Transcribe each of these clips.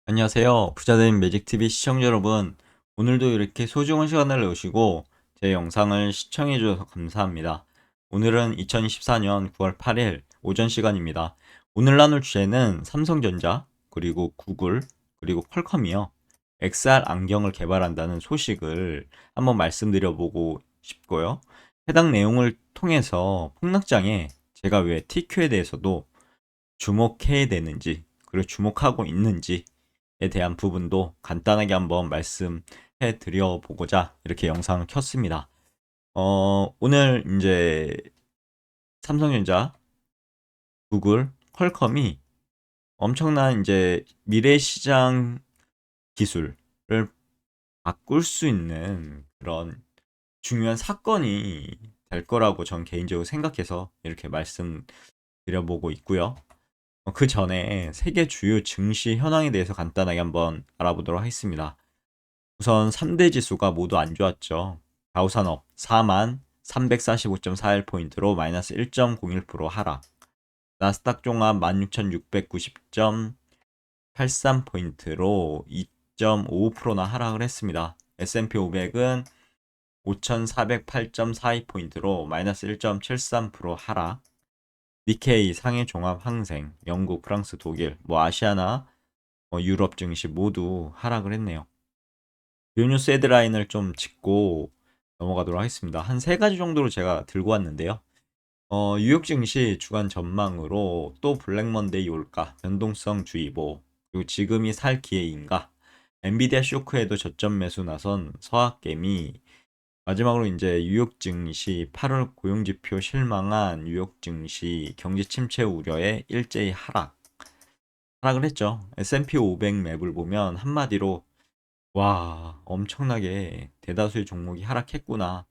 안녕하세요. 부자된 매직TV 시청자 여러분. 오늘도 이렇게 소중한 시간을 내시고 제 영상을 시청해 주셔서 감사합니다. 오늘은 2024년 9월 8일 오전 시간입니다. 오늘 나눌 주제는 삼성전자, 그리고 구글, 그리고 퀄컴이요. XR 안경을 개발한다는 소식을 한번 말씀드려보고 싶고요. 해당 내용을 통해서 폭락장에 제가 왜 TQ에 대해서도 주목해야 되는지, 그리고 주목하고 있는지 에 대한 부분도 간단하게 한번 말씀해 드려 보고자 이렇게 영상을 켰습니다. 오늘 이제 삼성전자, 구글, 퀄컴이 엄청난 이제 미래 시장 기술을 바꿀 수 있는 그런 중요한 사건이 될 거라고 전 개인적으로 생각해서 이렇게 말씀드려보고 있고요. 그 전에 세계 주요 증시 현황에 대해서 간단하게 한번 알아보도록 하겠습니다. 우선 3대 지수가 모두 안 좋았죠. 다우산업 4만 345.41포인트로 마이너스 1.01% 하락. 나스닥 종합 16,690.83포인트로 2.55%나 하락을 했습니다. S&P 500은 5,408.42포인트로 마이너스 1.73% 하락. 니케이 상해 종합 항생, 영국, 프랑스, 독일, 아시아나 유럽 증시 모두 하락을 했네요. 뉴스 헤드라인을 좀 짚고 넘어가도록 하겠습니다. 한 세 가지 정도로 제가 들고 왔는데요. 뉴욕 증시 주간 전망으로 또 블랙 먼데이 올까? 변동성 주의보. 그리고 지금이 살 기회인가? 엔비디아 쇼크에도 저점 매수 나선 서학개미. 마지막으로 이제 뉴욕 증시 8월 고용지표 실망한 뉴욕 증시 경제 침체 우려에 일제히 하락을 했죠. S&P 500 맵을 보면 한마디로 와, 엄청나게 대다수의 종목이 하락했구나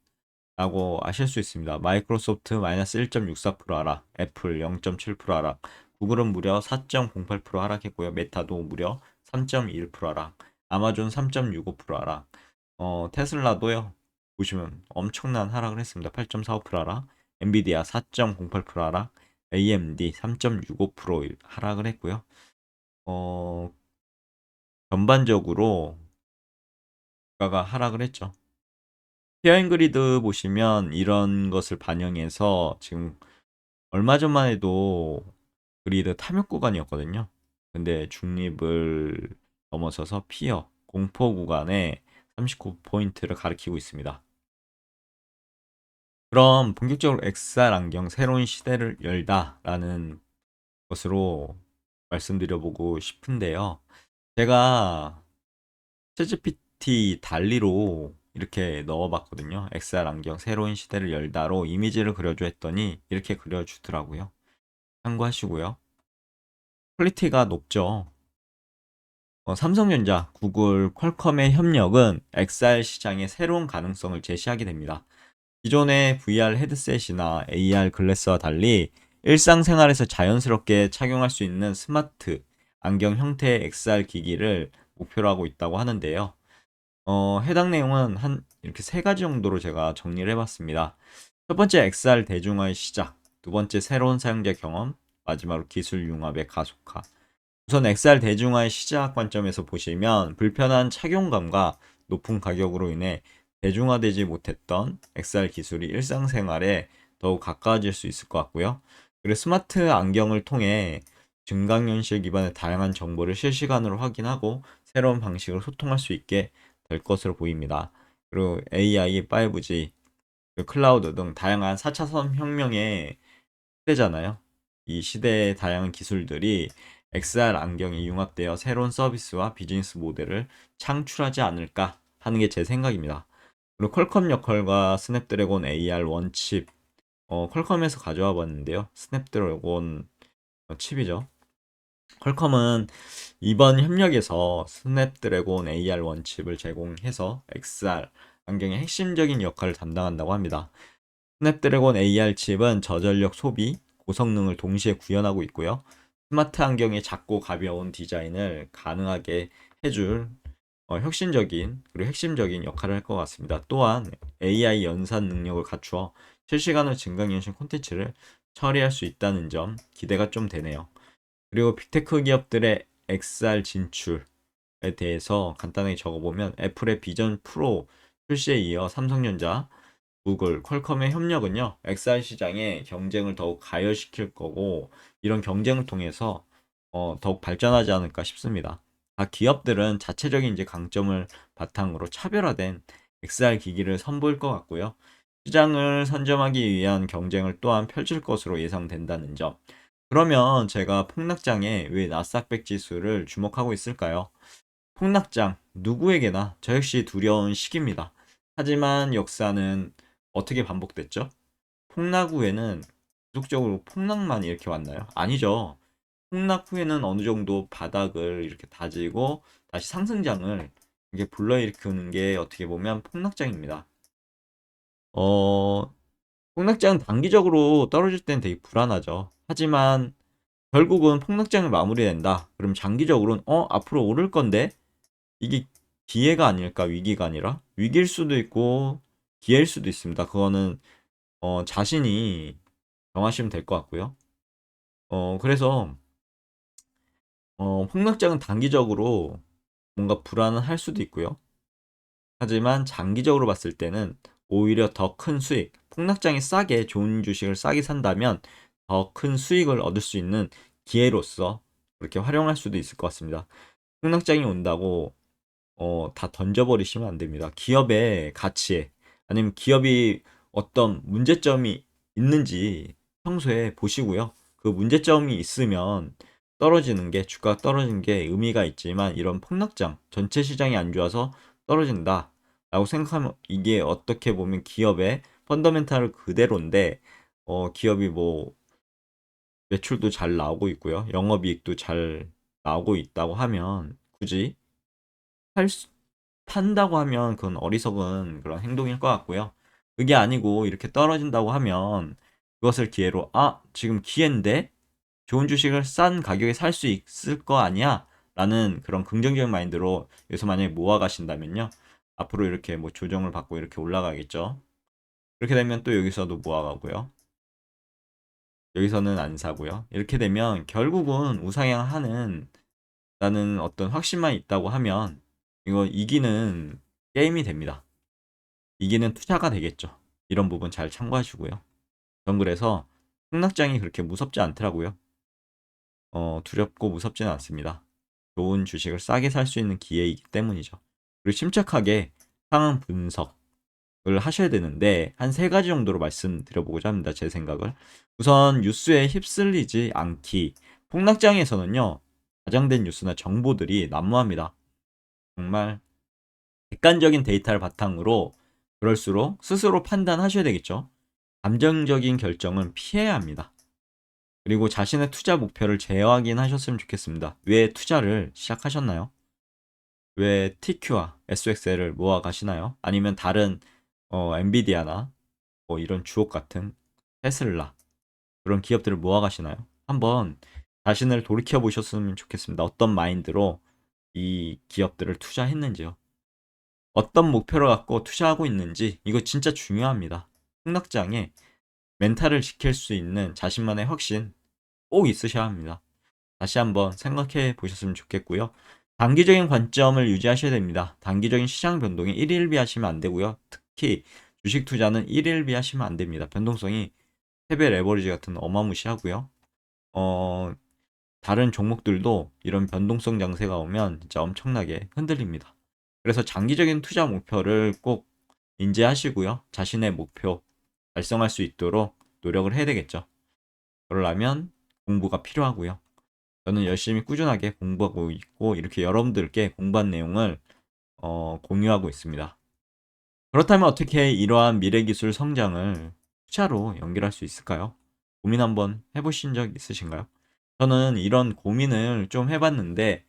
라고 아실 수 있습니다. 마이크로소프트 마이너스 1.64% 하락, 애플 0.7% 하락, 구글은 무려 4.08% 하락했고요. 메타도 무려 3.21% 하락, 아마존 3.65% 하락, 테슬라도요. 보시면 엄청난 하락을 했습니다. 8.45% 하락, 엔비디아 4.08% 하락, AMD 3.65% 하락을 했고요. 전반적으로 주가가 하락을 했죠. 피어잉그리드 보시면 이런 것을 반영해서 지금 얼마 전만 해도 그리드 탐욕 구간이었거든요. 근데 중립을 넘어서서 피어 공포 구간에 39포인트를 가리키고 있습니다. 그럼 본격적으로 XR 안경 새로운 시대를 열다라는 것으로 말씀드려보고 싶은데요. 제가 챗GPT 달리로 이렇게 넣어봤거든요. XR 안경 새로운 시대를 열다로 이미지를 그려줘 했더니 이렇게 그려주더라고요. 참고하시고요. 퀄리티가 높죠. 삼성전자, 구글, 퀄컴의 협력은 XR 시장의 새로운 가능성을 제시하게 됩니다. 기존의 VR 헤드셋이나 AR 글래스와 달리 일상생활에서 자연스럽게 착용할 수 있는 스마트 안경 형태의 XR 기기를 목표로 하고 있다고 하는데요. 해당 내용은 한 이렇게 세 가지 정도로 제가 정리를 해봤습니다. 첫 번째 XR 대중화의 시작, 두 번째 새로운 사용자 경험, 마지막으로 기술 융합의 가속화. 우선 XR 대중화의 시작 관점에서 보시면 불편한 착용감과 높은 가격으로 인해 대중화되지 못했던 XR 기술이 일상생활에 더욱 가까워질 수 있을 것 같고요. 그리고 스마트 안경을 통해 증강현실 기반의 다양한 정보를 실시간으로 확인하고 새로운 방식으로 소통할 수 있게 될 것으로 보입니다. 그리고 AI, 5G, 클라우드 등 다양한 4차 산업혁명의 시대잖아요. 이 시대의 다양한 기술들이 XR 안경이 융합되어 새로운 서비스와 비즈니스 모델을 창출하지 않을까 하는 게 제 생각입니다. 그리고 퀄컴 역할과 스냅드래곤 AR 원칩, 퀄컴에서 가져와 봤는데요. 스냅드래곤 칩이죠. 퀄컴은 이번 협력에서 스냅드래곤 AR 원칩을 제공해서 XR 안경의 핵심적인 역할을 담당한다고 합니다. 스냅드래곤 AR 칩은 저전력 소비, 고성능을 동시에 구현하고 있고요. 스마트 안경의 작고 가벼운 디자인을 가능하게 해줄 혁신적인 그리고 핵심적인 역할을 할 것 같습니다. 또한 AI 연산 능력을 갖추어 실시간으로 증강현실 콘텐츠를 처리할 수 있다는 점 기대가 좀 되네요. 그리고 빅테크 기업들의 XR 진출, 대해서 간단하게 적어보면 애플의 비전 프로 출시에 이어 삼성전자, 구글, 퀄컴의 협력은요, XR 시장의 경쟁을 더욱 가열시킬 거고, 이런 경쟁을 통해서 더욱 발전하지 않을까 싶습니다. 각 기업들은 자체적인 이제 강점을 바탕으로 차별화된 XR 기기를 선보일 것 같고요. 시장을 선점하기 위한 경쟁을 또한 펼칠 것으로 예상된다는 점. 그러면 제가 폭락장에 왜 나스닥 지수를 주목하고 있을까요? 폭락장, 누구에게나 저 역시 두려운 시기입니다. 하지만 역사는 어떻게 반복됐죠? 폭락 후에는 계속적으로 폭락만 이렇게 왔나요? 아니죠. 폭락 후에는 어느 정도 바닥을 이렇게 다지고 다시 상승장을 이게 불러일으키는 게 어떻게 보면 폭락장입니다. 어, 폭락장은 단기적으로 떨어질 땐 되게 불안하죠. 하지만 결국은 폭락장을 마무리된다. 그럼 장기적으로는 앞으로 오를 건데 이게 기회가 아닐까 위기가 아니라 위기일 수도 있고 기회일 수도 있습니다. 그거는 자신이 정하시면 될 것 같고요. 그래서 폭락장은 단기적으로 뭔가 불안은 할 수도 있고요. 하지만 장기적으로 봤을 때는 오히려 더 큰 수익, 폭락장이 싸게 좋은 주식을 싸게 산다면 더 큰 수익을 얻을 수 있는 기회로서 그렇게 활용할 수도 있을 것 같습니다. 폭락장이 온다고 다 던져버리시면 안 됩니다. 기업의 가치에 아니면 기업이 어떤 문제점이 있는지 평소에 보시고요. 그 문제점이 있으면 떨어지는 게 주가가 떨어지는 게 의미가 있지만 이런 폭락장 전체 시장이 안 좋아서 떨어진다 라고 생각하면 이게 어떻게 보면 기업의 펀더멘탈 그대로인데 기업이 뭐 매출도 잘 나오고 있고요. 영업이익도 잘 나오고 있다고 하면 굳이 팔 수, 판다고 하면 그건 어리석은 그런 행동일 것 같고요. 그게 아니고 이렇게 떨어진다고 하면 그것을 기회로 지금 기회인데 좋은 주식을 싼 가격에 살 수 있을 거 아니야? 라는 그런 긍정적인 마인드로 여기서 만약에 모아 가신다면요. 앞으로 이렇게 뭐 조정을 받고 이렇게 올라가겠죠. 그렇게 되면 또 여기서도 모아가고요. 여기서는 안 사고요. 이렇게 되면 결국은 우상향하는 라는 어떤 확신만 있다고 하면 이거 이기는 게임이 됩니다. 이기는 투자가 되겠죠. 이런 부분 잘 참고하시고요. 전 그래서 폭락장이 그렇게 무섭지 않더라고요. 두렵고 무섭지는 않습니다. 좋은 주식을 싸게 살 수 있는 기회이기 때문이죠. 그리고 침착하게 상황 분석을 하셔야 되는데 한 세 가지 정도로 말씀드려보고자 합니다. 제 생각을. 우선 뉴스에 휩쓸리지 않기. 폭락장에서는요. 과장된 뉴스나 정보들이 난무합니다. 정말 객관적인 데이터를 바탕으로 그럴수록 스스로 판단하셔야 되겠죠. 감정적인 결정은 피해야 합니다. 그리고 자신의 투자 목표를 재확인하셨으면 좋겠습니다. 왜 투자를 시작하셨나요? 왜 TQ와 SXL을 모아 가시나요? 아니면 다른 엔비디아나 뭐 이런 주옥 같은 테슬라 그런 기업들을 모아 가시나요? 한번 자신을 돌이켜 보셨으면 좋겠습니다. 어떤 마인드로 이 기업들을 투자했는지요. 어떤 목표를 갖고 투자하고 있는지 이거 진짜 중요합니다. 폭락장에 멘탈을 지킬 수 있는 자신만의 확신 꼭 있으셔야 합니다. 다시 한번 생각해 보셨으면 좋겠고요. 단기적인 관점을 유지하셔야 됩니다. 단기적인 시장 변동에 일일비하시면 안 되고요. 특히 주식 투자는 일일비하시면 안 됩니다. 변동성이 3배 레버리지 같은 어마무시하고요. 어, 다른 종목들도 이런 변동성 장세가 오면 진짜 엄청나게 흔들립니다. 그래서 장기적인 투자 목표를 꼭 인지하시고요. 자신의 목표 달성할 수 있도록 노력을 해야 되겠죠. 그러려면 공부가 필요하고요. 저는 열심히 꾸준하게 공부하고 있고 이렇게 여러분들께 공부한 내용을 공유하고 있습니다. 그렇다면 어떻게 이러한 미래기술 성장을 투자로 연결할 수 있을까요? 고민 한번 해보신 적 있으신가요? 저는 이런 고민을 좀 해봤는데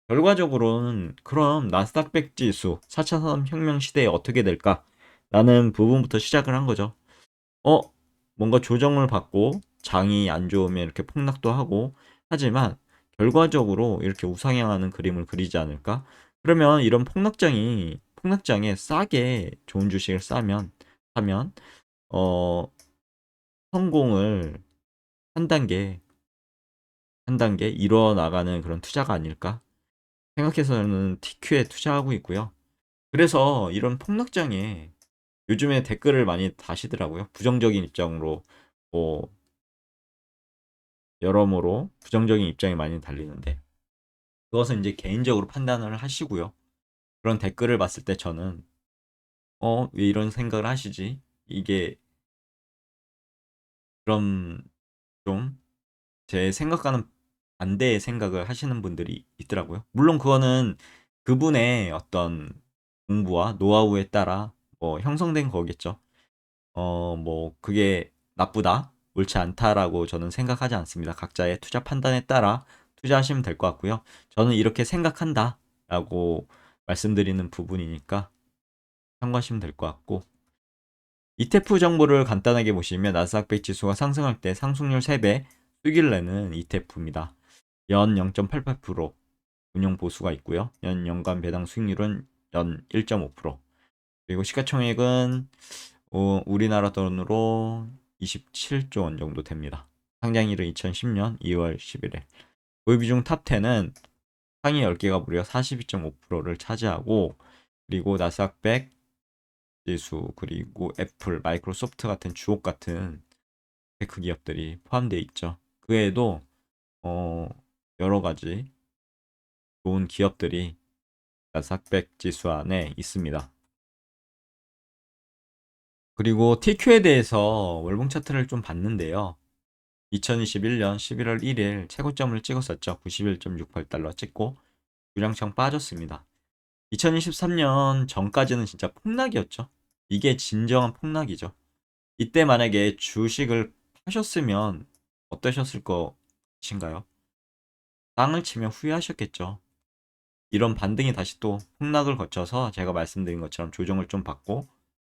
결과적으로는 그럼 나스닥 100 지수 4차 산업혁명 시대에 어떻게 될까? 라는 부분부터 시작을 한 거죠. 어, 뭔가 조정을 받고 장이 안 좋으면 이렇게 폭락도 하고 하지만 결과적으로 이렇게 우상향하는 그림을 그리지 않을까? 그러면 이런 폭락장에 싸게 좋은 주식을 사면 어, 성공을 한 단계 한 단계 이뤄 나가는 그런 투자가 아닐까? 생각해서는 TQ에 투자하고 있고요. 그래서 이런 폭락장에 요즘에 댓글을 많이 다시더라고요. 부정적인 입장으로 뭐 여러모로 부정적인 입장이 많이 달리는데 그것은 이제 개인적으로 판단을 하시고요. 그런 댓글을 봤을 때 저는 왜 이런 생각을 하시지? 이게 그런 좀 제 생각과는 반대의 생각을 하시는 분들이 있더라고요. 물론 그거는 그분의 어떤 공부와 노하우에 따라 뭐 형성된 거겠죠. 뭐 그게 나쁘다, 옳지 않다라고 저는 생각하지 않습니다. 각자의 투자 판단에 따라 투자하시면 될 것 같고요. 저는 이렇게 생각한다라고 말씀드리는 부분이니까 참고하시면 될 것 같고 ETF 정보를 간단하게 보시면 나스닥 100 지수가 상승할 때 상승률 3배 수익을 내는 ETF입니다. 연 0.88% 운용 보수가 있고요. 연간 배당 수익률은 연 1.5%. 그리고 시가총액은 우리나라 돈으로 27조 원 정도 됩니다. 상장일은 2010년 2월 11일. 보유 비중 탑 10은 상위 10개가 무려 42.5%를 차지하고 그리고 나스닥 100 지수 그리고 애플, 마이크로소프트 같은 주옥 같은 테크 기업들이 포함되어 있죠. 그 외에도 어, 여러 가지 좋은 기업들이 나스닥100 지수 안에 있습니다. 그리고 TQ에 대해서 월봉 차트를 좀 봤는데요. 2021년 11월 1일 최고점을 찍었었죠. 91.68달러 찍고 유량청 빠졌습니다. 2023년 전까지는 진짜 폭락이었죠. 이게 진정한 폭락이죠. 이때 만약에 주식을 파셨으면 어떠셨을 것인가요? 땅을 치면 후회하셨겠죠. 이런 반등이 다시 또 폭락을 거쳐서 제가 말씀드린 것처럼 조정을 좀 받고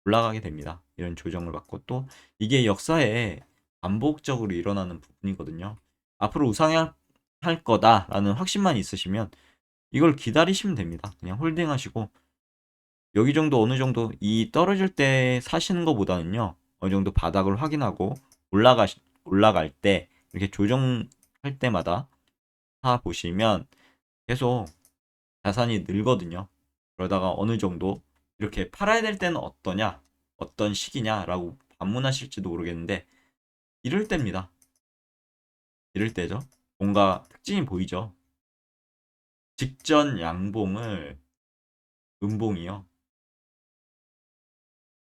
올라가게 됩니다. 이런 조정을 받고 또 이게 역사에 반복적으로 일어나는 부분이거든요. 앞으로 우상향할 거다라는 확신만 있으시면 이걸 기다리시면 됩니다. 그냥 홀딩하시고 여기 정도 어느 정도 이 떨어질 때 사시는 것보다는요. 어느 정도 바닥을 확인하고 올라갈 때 이렇게 조정할 때마다 사 보시면 계속 자산이 늘거든요. 그러다가 어느 정도 이렇게 팔아야 될 때는 어떠냐, 어떤 시기냐라고 반문하실지도 모르겠는데 이럴 때입니다. 이럴 때죠. 뭔가 특징이 보이죠. 직전 양봉을 음봉이요.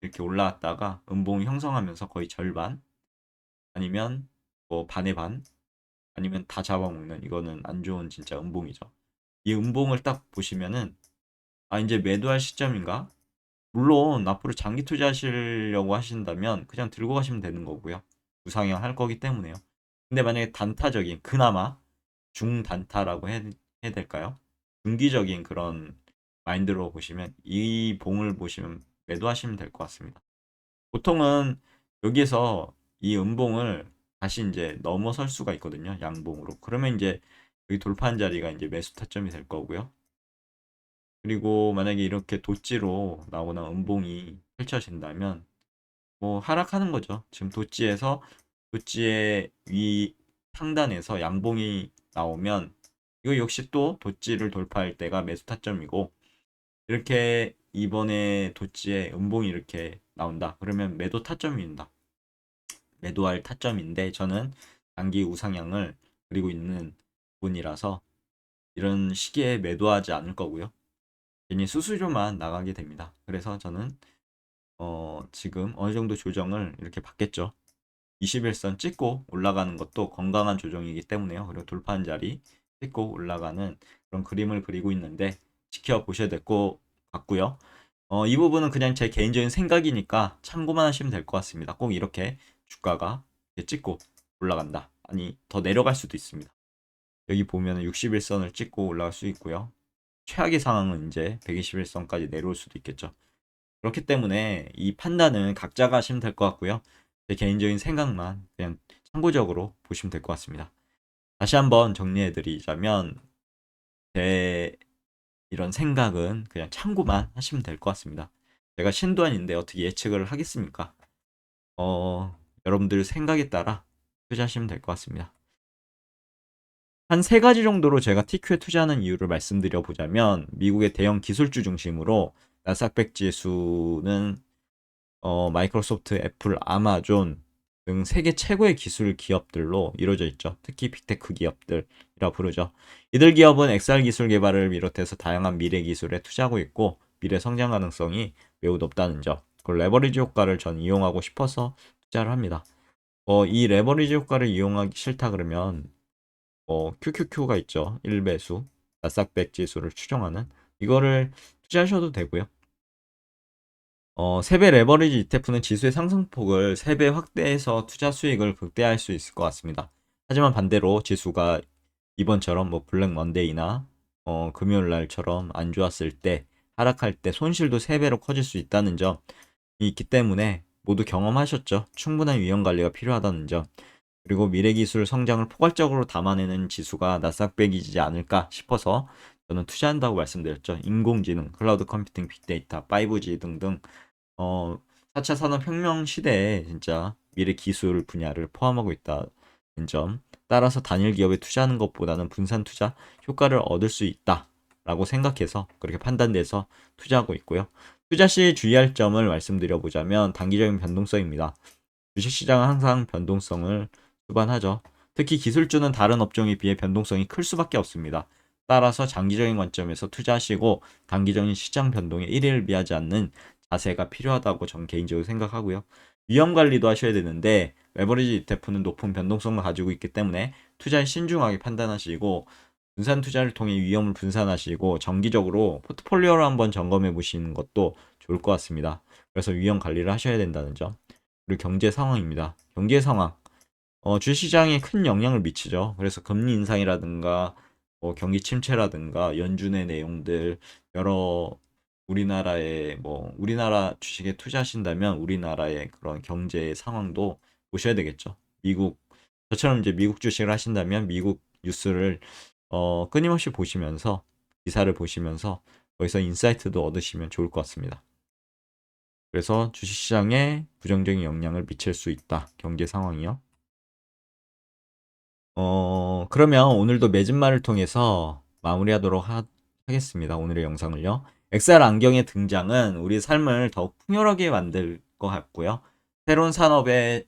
이렇게 올라왔다가 음봉이 형성하면서 거의 절반 아니면 뭐 반의 반 아니면 다 잡아먹는 이거는 안 좋은 진짜 음봉이죠. 이 음봉을 딱 보시면은 이제 매도할 시점인가? 물론 앞으로 장기 투자하시려고 하신다면 그냥 들고 가시면 되는 거고요. 우상향 할 거기 때문에요. 근데 만약에 단타적인 그나마 중단타라고 해야 될까요? 중기적인 그런 마인드로 보시면 이 봉을 보시면 매도하시면 될 것 같습니다. 보통은 여기에서 이 음봉을 다시 이제 넘어설 수가 있거든요. 양봉으로. 그러면 이제 여기 돌파한 자리가 이제 매수 타점이 될 거고요. 그리고 만약에 이렇게 도지로 나오는 음봉이 펼쳐진다면 뭐 하락하는 거죠. 지금 도지의 위 상단에서 양봉이 나오면 이거 역시 또 도지를 돌파할 때가 매수 타점이고 이렇게 이번에 도지에 음봉이 이렇게 나온다. 그러면 매도 타점입니다. 매도할 타점인데 저는 단기 우상향을 그리고 있는 분이라서 이런 시기에 매도하지 않을 거고요. 괜히 수수료만 나가게 됩니다. 그래서 저는 지금 어느 정도 조정을 이렇게 받겠죠. 21선 찍고 올라가는 것도 건강한 조정이기 때문에요. 그리고 돌파한 자리 찍고 올라가는 그런 그림을 그리고 있는데 지켜보셔야 될 것 같고요. 이 부분은 그냥 제 개인적인 생각이니까 참고만 하시면 될 것 같습니다. 꼭 이렇게 주가가 이렇게 찍고 올라간다. 아니, 더 내려갈 수도 있습니다. 여기 보면 61선을 찍고 올라갈 수 있고요. 최악의 상황은 이제 121선까지 내려올 수도 있겠죠. 그렇기 때문에 이 판단은 각자가 하시면 될 것 같고요. 제 개인적인 생각만 그냥 참고적으로 보시면 될 것 같습니다. 다시 한번 정리해 드리자면 제 이런 생각은 그냥 참고만 하시면 될 것 같습니다. 제가 신도안인데 어떻게 예측을 하겠습니까? 여러분들 생각에 따라 투자하시면 될 것 같습니다. 한 세 가지 정도로 제가 TQ에 투자하는 이유를 말씀드려 보자면, 미국의 대형 기술주 중심으로 나스닥 지수는 마이크로소프트, 애플, 아마존 등 세계 최고의 기술 기업들로 이루어져 있죠. 특히 빅테크 기업들이라 부르죠. 이들 기업은 XR 기술 개발을 비롯해서 다양한 미래 기술에 투자하고 있고, 미래 성장 가능성이 매우 높다는 점. 그 레버리지 효과를 전 이용하고 싶어서 투자를 합니다. 이 레버리지 효과를 이용하기 싫다 그러면 QQQ가 있죠. 1배수 나스닥 100 지수를 추정하는 이거를 투자하셔도 되고요. 3배 레버리지 ETF는 지수의 상승폭을 3배 확대해서 투자 수익을 극대화할 수 있을 것 같습니다. 하지만 반대로 지수가 이번처럼 뭐 블랙 먼데이나 금요일 날처럼 안 좋았을 때, 하락할 때 손실도 3배로 커질 수 있다는 점이 있기 때문에 모두 경험하셨죠. 충분한 위험 관리가 필요하다는 점. 그리고 미래기술 성장을 포괄적으로 담아내는 지수가 나스닥 100이지 않을까 싶어서 저는 투자한다고 말씀드렸죠. 인공지능, 클라우드 컴퓨팅, 빅데이터, 5G 등등 4차 산업혁명 시대에 진짜 미래 기술 분야를 포함하고 있다는 점. 따라서 단일 기업에 투자하는 것보다는 분산 투자 효과를 얻을 수 있다라고 생각해서 그렇게 판단돼서 투자하고 있고요. 투자 시 주의할 점을 말씀드려 보자면 단기적인 변동성입니다. 주식시장은 항상 변동성을 수반하죠. 특히 기술주는 다른 업종에 비해 변동성이 클 수밖에 없습니다. 따라서 장기적인 관점에서 투자하시고 단기적인 시장 변동에 일일비하지 않는 자세가 필요하다고 전 개인적으로 생각하고요. 위험 관리도 하셔야 되는데 레버리지 ETF는 높은 변동성을 가지고 있기 때문에 투자에 신중하게 판단하시고, 분산 투자를 통해 위험을 분산하시고 정기적으로 포트폴리오를 한번 점검해 보시는 것도 좋을 것 같습니다. 그래서 위험 관리를 하셔야 된다는 점. 그리고 경제 상황입니다. 경제 상황. 주시장에 큰 영향을 미치죠. 그래서 금리 인상이라든가 경기 침체라든가 연준의 내용들, 여러 우리나라의 우리나라 주식에 투자하신다면 우리나라의 그런 경제 상황도 보셔야 되겠죠. 미국, 저처럼 이제 미국 주식을 하신다면 미국 뉴스를 끊임없이 보시면서, 기사를 보시면서 거기서 인사이트도 얻으시면 좋을 것 같습니다. 그래서 주식시장에 부정적인 영향을 미칠 수 있다. 경제 상황이요. 그러면 오늘도 매진말을 통해서 마무리하도록 하겠습니다. 오늘의 영상을요. XR 안경의 등장은 우리 삶을 더욱 풍요롭게 만들 것 같고요. 새로운 산업의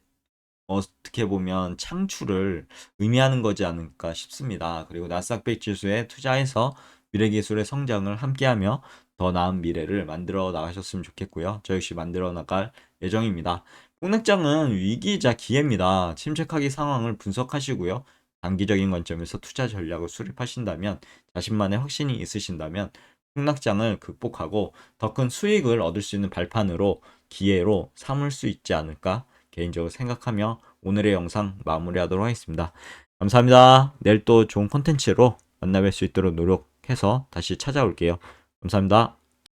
어떻게 보면 창출을 의미하는 거지 않을까 싶습니다. 그리고 나스닥 100 지수에 투자해서 미래기술의 성장을 함께하며 더 나은 미래를 만들어 나가셨으면 좋겠고요. 저 역시 만들어 나갈 예정입니다. 폭락장은 위기이자 기회입니다. 침착하게 상황을 분석하시고요. 단기적인 관점에서 투자 전략을 수립하신다면, 자신만의 확신이 있으신다면 폭락장을 극복하고 더 큰 수익을 얻을 수 있는 발판으로, 기회로 삼을 수 있지 않을까 개인적으로 생각하며 오늘의 영상 마무리하도록 하겠습니다. 감사합니다. 내일 또 좋은 콘텐츠로 만나 뵐 수 있도록 노력해서 다시 찾아올게요. 감사합니다.